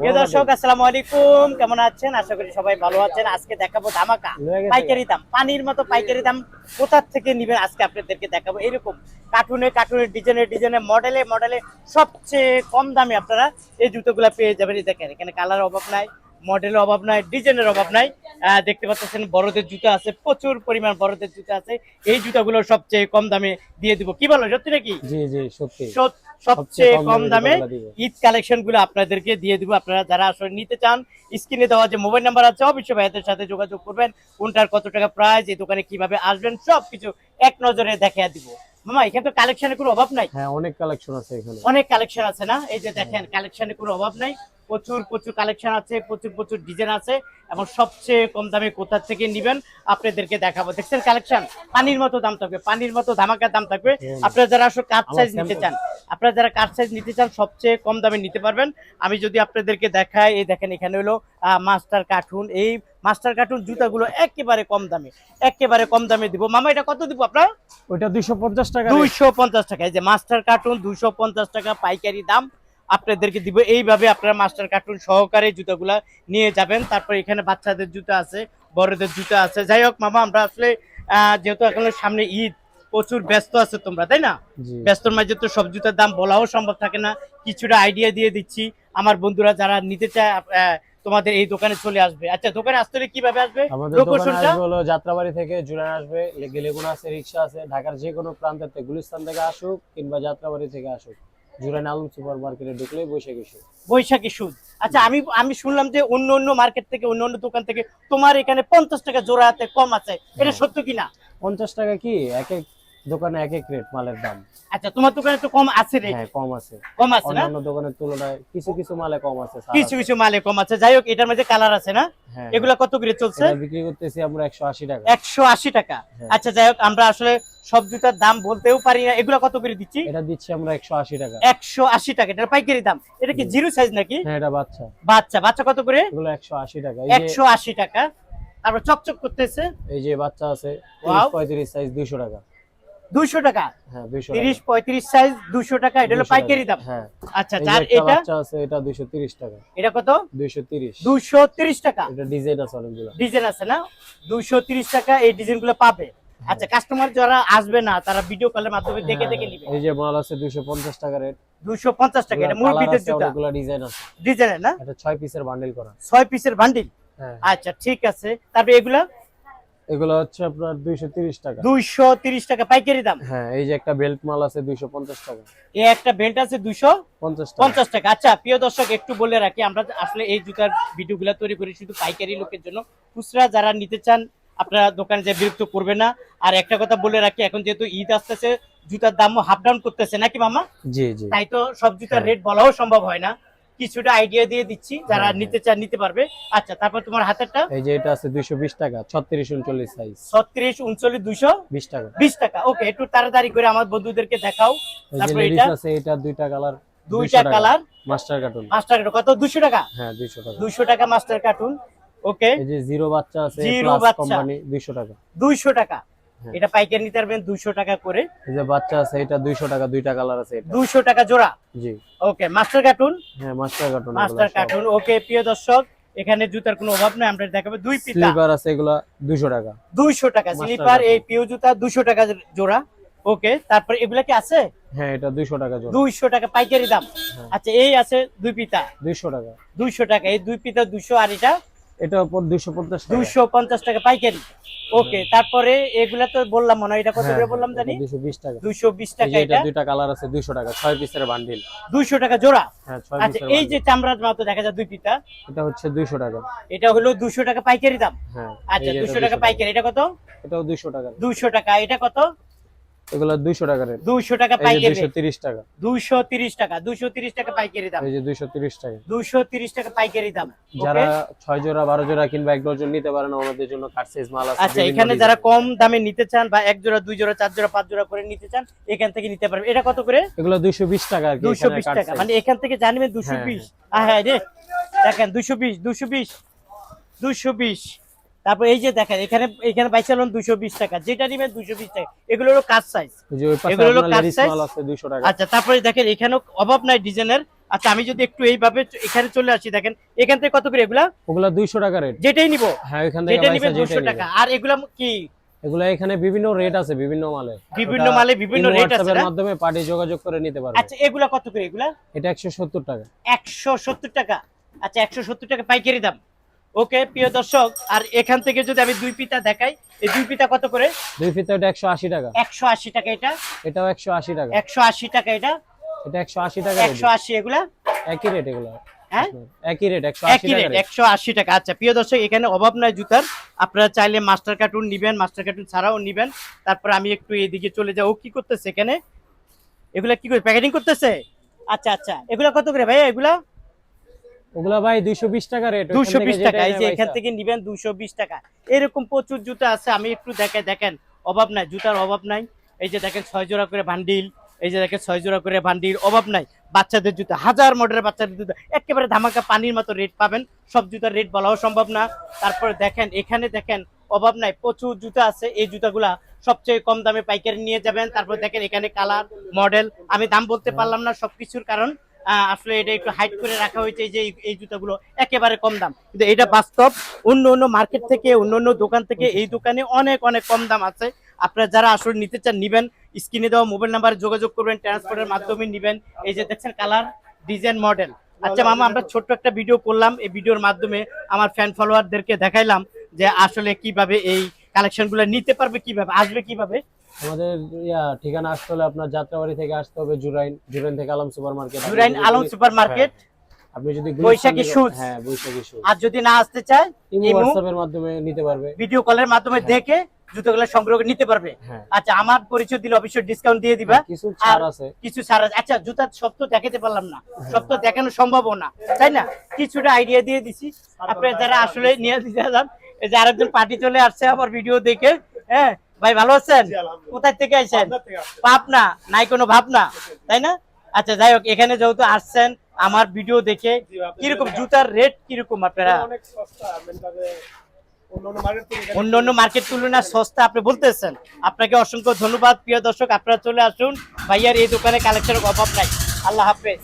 প্রিয় দর্শক আসসালামু আলাইকুম, কেমন আছেন? আশা করি সবাই ভালো আছেন। আজকে দেখাবো ধামাকা পাইকারি দাম, পানির মতো পাইকারি দাম। কোথা থেকে নিবেন আজকে আপনাদেরকে দেখাবো। এরকম কার্টুনের ডিজাইনে মডেলে মডেলে সবচেয়ে কম দামে আপনারা এই জুতোগুলো পেয়ে যাবেন। এই দেখেন, এখানে কালার অভাব নাই, মডেলের অভাব নাই, ডিজাইনের অভাব নাই। দেখতে পাচ্ছেন বড়দের জুতো আছে, প্রচুর পরিমাণ বড়দের জুতো আছে। এই জুতাগুলো সবচেয়ে কম দামে দিয়ে দিব। কি বলো, সত্যি নাকি? জি জি সত্যি সবচেয়ে কম দামে ঈদ কালেকশন গুলো আপনাদেরকে দিয়ে দিব। আপনারা যারা আসলে নিতে চান, স্ক্রিনে দেওয়া যে মোবাইল নাম্বার আছে, অবশ্যই ভাইদের সাথে যোগাযোগ করবেন। কোনটার কত টাকা প্রাইস, এই দোকানে কিভাবে আসবেন, সবকিছু এক নজরে দেখিয়ে দিব। মামা, এখানে তো কালেকশনের কোনো অভাব নাই। হ্যাঁ, অনেক কালেকশন আছে এখানে, অনেক কালেকশন আছে না? এই যে দেখেন, কালেকশনের কোনো অভাব নাই। প্রচুর প্রচুর কালেকশন আছে, প্রচুর প্রচুর ডিজাইন আছে, এবং সবচেয়ে কম দামে কোথা থেকে নিবেন আপনাদেরকে দেখাবো। দেখছেন কালেকশন, পানির মতো দাম থাকবে, পানির মতো ধামাকার দাম থাকবে। আপনারা যারা আসলে কাট সাইজ নিতে চান, সবচেয়ে কম দামে নিতে পারবেন। আমি যদি আপনাদেরকে দেখাই, এই দেখেন, এখানে হলো মাস্টার কার্টুন। এই মাস্টার কার্টুন জুতাগুলো একেবারে কম দামে দিব। মামা, এটা কত দিব আপনার? ওইটা 250 টাকা। 250 টাকা। এই যে মাস্টার কার্টুন 250 টাকা পাইকারি দাম আপনাদেরকে দিব। এইভাবে আপনারা মাস্টার কার্টুন সহকারে জুতাগুলা নিয়ে যাবেন। তারপর এখানে বাচ্চাদের জুতা আছে, বড়দের জুতা আছে। যাই হোক মামা, আমরা আসলে যেহেতু এখন সামনে ঈদ, প্রচুর ব্যস্ত আছে তোমরা, তাই না? ব্যস্তর মাঝে তো সব জুতার দাম বলাও সম্ভব থাকে না। কিছুটা আইডিয়া দিয়ে দিচ্ছি, আমার বন্ধুরা যারা নিতে চায় তোমাদের এই দোকানে চলে আসবে। আচ্ছা, দোকানে আসতে হলে কিভাবে আসবে? আমাদের দোকানে আসবে হলো যাত্রাবাড়ি থেকে জুরান আসবে, লেগুনা আছে, রিকশা আছে, ঢাকার যে কোনো প্রান্ত থেকে, গুলিস্তান থেকে আসুক কিংবা যাত্রাবাড়ি থেকে আসুক, জুরান আলম সুপার মার্কেটে ঢুকলেই বৈশাখী সুদ। আচ্ছা, আমি শুনলাম যে অন্য মার্কেট থেকে, অন্য দোকান থেকে তোমার এখানে 50 টাকা জোড়াতে কম আছে, এটা সত্য কিনা? 50 টাকা কি, এক এক দোকানে এক এক রেট মালের দাম। আচ্ছা, তোমার দোকানে তো কম আছে রে? হ্যাঁ, কম আছে না? অন্যান্য দোকানের তুলনায় কিছু কিছু মালে কম আছে, কিছু মালে কম আছে। যাই হোক, এটার মধ্যে কালার আছে না? হ্যাঁ। এগুলা কত করে চলছে? এটা বিক্রি করতেছি আমরা 180 টাকা। 180 টাকা। আচ্ছা, যাই হোক, আমরা আসলে সব জুতার দাম বলতেও পারি না। এগুলা কত করে দিচ্ছি? এটা দিচ্ছি আমরা 180 টাকা। 180 টাকা, এটা পাইকারি দাম। এটা কি জিরো সাইজ নাকি? হ্যাঁ, এটা বাচ্চা। বাচ্চা কত করে? এগুলো 180 টাকা। 180 টাকা। তারপর চকচক করতেছে, এই যে বাচ্চা আছে 35 সাইজ 200 টাকা। 200 টাকা? হ্যাঁ, 200 35 সাইজ 200 টাকা, এটা হলো পাইকারি দাম। হ্যাঁ। আচ্ছা, যার এটা বাচ্চা আছে এটা 230 টাকা। এটা কত? 230 টাকা। এটা ডিজাইন আছে অনেকগুলো। ডিজাইন আছে না? 230 টাকা এই ডিজাইনগুলো পাবে। আচ্ছা, কাস্টমার যারা আসবে না, তারা ভিডিও কলের মাধ্যমে দেখে দেখে নেবে। এই যে মাল আছে 250 টাকা রেট। 250 টাকা। এটা মুরগিদের জুতা, অনেকগুলো ডিজাইন আছে। ডিজাইনের না? এটা 6 পিসের বান্ডেল করা। 6 পিসের বান্ডিল। হ্যাঁ। আচ্ছা, ঠিক আছে। তারপরে এগুলো হচ্ছে আপনার 230 টাকা। 230 টাকা পাইকারি দাম। হ্যাঁ, এই যে একটা বেল্ট মাল আছে 250 টাকা। এই একটা বেল্ট আছে 250 টাকা। আচ্ছা, প্রিয় দর্শক, একটু বলে রাখি, আমরা আসলে এই জুতার ভিডিওগুলো তৈরি করি শুধু পাইকারি লোকের জন্য। খুচরা যারা নিতে চান, আপনারা দোকানে যে বিরক্ত করবে না। আর একটা কথা বলে রাখি, এখন যেহেতু ঈদ আসতেছে, জুতার দামও হাফ ডাউন করতেছে, নাকি মামা? জি জি। তাই তো সব জুতার রেট বলাও সম্ভব হয় না। কিছুটা আইডিয়া দিয়ে দিচ্ছি, যারা নিতে চান নিতে পারবে। আচ্ছা, তারপর তোমার হাতেরটা? এই যে এটা আছে 220 টাকা, 36 39 সাইজ। 36 39 220 টাকা। 20 টাকা। ওকে, একটু তাড়াতাড়ি করে আমার বন্ধুদেরকে দেখাও। তারপর এটা আছে, এটা দুইটা কালার। দুইটা colour master cartoon. Master cartoon কত? 200 টাকা। হ্যাঁ, 200 টাকা। 200 টাকা মাস্টার কার্টুন। ওকে। এই যে জিরো বাচ্চা আছে, জিরো প্লাস বাচ্চা কোম্পানি 200 টাকা। 200 টাকা। এটা পাইকারি নিতে পারবেন 200 টাকা করে। এই যে বাচ্চা আছে, এটা 200 টাকা, দুইটা কালার আছে, এটা 200 টাকা জোড়া। জি। Okay, master cartoon. হ্যাঁ, master cartoon. Master cartoon. Okay, প্রিয় দর্শক, এখানে জুতার কোনো অভাব নাই, আমরা দেখাবো। দুই পিতা স্লিপার আছে, এগুলা 200 টাকা। 200 টাকা স্লিপার, এই পিও জুতা 200 টাকা জোড়া। ওকে, তারপর এগুলা কি আছে? হ্যাঁ, এটা 200 টাকা জোড়া। 200 টাকা পাইকারি দাম। আচ্ছা, এই আছে দুই পিতা 200 টাকা। 200 টাকা। এই দুই পিতা 200, আর এটা 250 টাকা। 250 টাকা পাইকারি। ওকে, তারপরে এগুলা তো বললাম মনে হয়, এটা কত করে বললাম জানি? 220 টাকা। 220 টাকা। এটা দুইটা কালার আছে 200 টাকা, 6 পিসের বান্ডিল। 200 টাকা জোড়া। হ্যাঁ, 6 আচ্ছা, পিসের। এই যে চামড়ার মতো দেখা যায় দুই পিতা, এটা হচ্ছে 200 টাকা। এটা হলো 200 টাকা পাইকারি দাম। হ্যাঁ। আচ্ছা, 200 টাকা পাইকারি। এটা কত? এটাও 200 টাকা। 200 টাকা। এটা কত? এগুলা 200 টাকা রেট। 200 টাকা পাইকারি। 230 টাকা। 230 টাকা। 230 টাকা পাইকারি দাম। এই যে 230 টাকা। 230 টাকা পাইকারি দাম। যারা 6 জোড়া 12 জোড়া কিংবা এক ডজন নিতে পারেন, আমাদের জন্য কাট সাইজ মাল আছে। আচ্ছা, এখানে যারা কম দামে নিতে চান, বা এক জোড়া 2 জোড়া 4 জোড়া 5 জোড়া করে নিতে চান, এখান থেকে নিতে পারবেন। এটা কত করে? এগুলো 220 টাকা আর কি। 220 টাকা, মানে এখান থেকে জানবেন 220। হ্যাঁ রে, দেখেন 220। তারপর এই যে দেখেন, এখানে বাইচালন 220 টাকা, যেটা নিবেন 220 টাকা। এগুলো হলো কাট সাইজ, এগুলো হলো কাট সাইজ মাল আছে 200 টাকা। আচ্ছা, তারপরে দেখেন, এখানেও অভাব নাই ডিজাইনের। আচ্ছা আমি যদি একটু এইভাবে এখানে চলে আসি, দেখেন এখান থেকে কত করে এগুলা? ওগুলা 200 টাকা রেট। যেটাই নিব, হ্যাঁ এখান থেকে যেটা ভাই নিবেন 200 টাকা। আর এগুলা কি? এগুলা এখানে বিভিন্ন রেট আছে, বিভিন্ন মালে বিভিন্ন রেট আছে এর না? মাধ্যমে পার্টি যোগাযোগ করে নিতে পারবে। আচ্ছা এগুলা কত করে এগুলা? এটা 170 টাকা। 170 টাকা। আচ্ছা 170 টাকা পাইকারি দাম। ওকে প্রিয় দর্শক, আর এখান থেকে যদি আমি দুই পিতা দেখাই, এই দুই পিতা কত করে? দুই ফিতা এটা 180 টাকা। 180 টাকা এটা, এটাও 180 টাকা। 180 টাকা এটা, এটা 180 টাকা। 180 এগুলা একই রেট এগুলা। হ্যাঁ একই রেট 180 একই টাকা। রেট 180 টাকা। আচ্ছা প্রিয় দর্শক, এখানে অভাব নাই জুতার, আপনারা চাইলে মাস্টার কার্টুন নিবেন, মাস্টার কার্টুন ছাড়াও নিবেন। তারপর আমি একটু এইদিকে চলে যাই। ও কি করতেছে এখানে? এগুলা কি করে প্যাকেটিং করতেছে? আচ্ছা আচ্ছা এগুলা কত করে ভাই এগুলা? ওগুলা ভাই 220 টাকা রেট। 220 টাকা। এই যে এখান থেকে নিবেন 220 টাকা। এরকম প্রচুর জুতা আছে, আমি একটু দেখাই। দেখেন অভাব নাই, জুতার অভাব নাই। এই যে দেখেন 6 জোড়া করে বান্ডিল, এই যে দেখেন 6 জোড়া করে বান্ডিল, অভাব নাই। বাচ্চাদের জুতা, হাজার মডেলের বাচ্চাদের জুতা, একেবারে ধামাকা পানির মতো রেট পাবেন। সব জুতার রেট বলাও সম্ভব না। তারপরে দেখেন এখানে দেখেন অভাব নাই, প্রচুর জুতা আছে। এই জুতাগুলা সবচেয়ে কম দামে পাইকারি নিয়ে যাবেন। তারপর দেখেন এখানে কালার মডেল, আমি দাম বলতে পারলাম না সবকিছুর, কারণ আসলে এটা একটু হাইড করে রাখা হয়েছে যে এই জুতাগুলো একেবারে কম দাম, কিন্তু এটা বাস্তব। অন্য অন্য মার্কেট থেকে, অন্য অন্য দোকান থেকে এই দোকানে অনেক অনেক কম দাম আছে। আপনারা যারা আসলে নিতে চান নিবেন, স্ক্রিনে দেওয়া মোবাইল নাম্বারে যোগাযোগ করবেন, ট্রান্সপোর্টের মাধ্যমে নিবেন। এই যে দেখছেন কালার, ডিজাইন, মডেল। আচ্ছা মামা, আমরা ছোট্ট একটা ভিডিও করলাম, এই ভিডিওর মাধ্যমে আমার ফ্যান ফলোয়ারদেরকে দেখাইলাম যে আসলে কিভাবে এই কালেকশনগুলো নিতে পারবে, কিভাবে আসবে, কিভাবে। আমাদের ঠিকানা আসতে হলে আপনার যাত্রাবাড়ি থেকে আসতে হবে জুরাইন থেকে Alam super market. Jurain Alam super market. আপনি যদি বৈশাখী শুজ, হ্যাঁ বৈশাখী শুজ। আর যদি না আসতে চায় হোয়াটসঅ্যাপের মাধ্যমে নিতে পারবে, ভিডিও কলের মাধ্যমে দেখে জুতোগুলো সংগ্রহ করে নিতে পারবে। আচ্ছা আমার পরিচয় দিলে অবশ্যই ডিসকাউন্ট দিয়ে দিবা, কিছু ছাড় আছে, কিছু ছাড় আছে। আচ্ছা জুতা সব তো দেখাতে পারলাম না, সব তো দেখানো সম্ভব না, তাই না? কিছুটা আইডিয়া দিয়ে দিছি। আপনারা যারা আসলে নিয়ে দিতে যান, এই যে আরেকজন পার্টি চলে আসছে আমার ভিডিও দেখে। হ্যাঁ ভাই ভালো আছেন? কোথায় থেকে আইছেন? পাবনা, নাই কোনো ভাবনা, তাই না? আচ্ছা যাই হোক, এখানে যেহেতু আসছেন আমার ভিডিও দেখে, কিরকম জুতার রেট কিরকম আপনারা? অন্যান্য মার্কেট তুলনায় সস্তা আপনি বলতেছেন। আপনাকে অসংখ্য ধন্যবাদ। প্রিয় দর্শক, আপনারা চলে আসুন, ভাইয়ার এই দোকানে কালেকশনের অভাব নাই। আল্লাহ হাফেজ।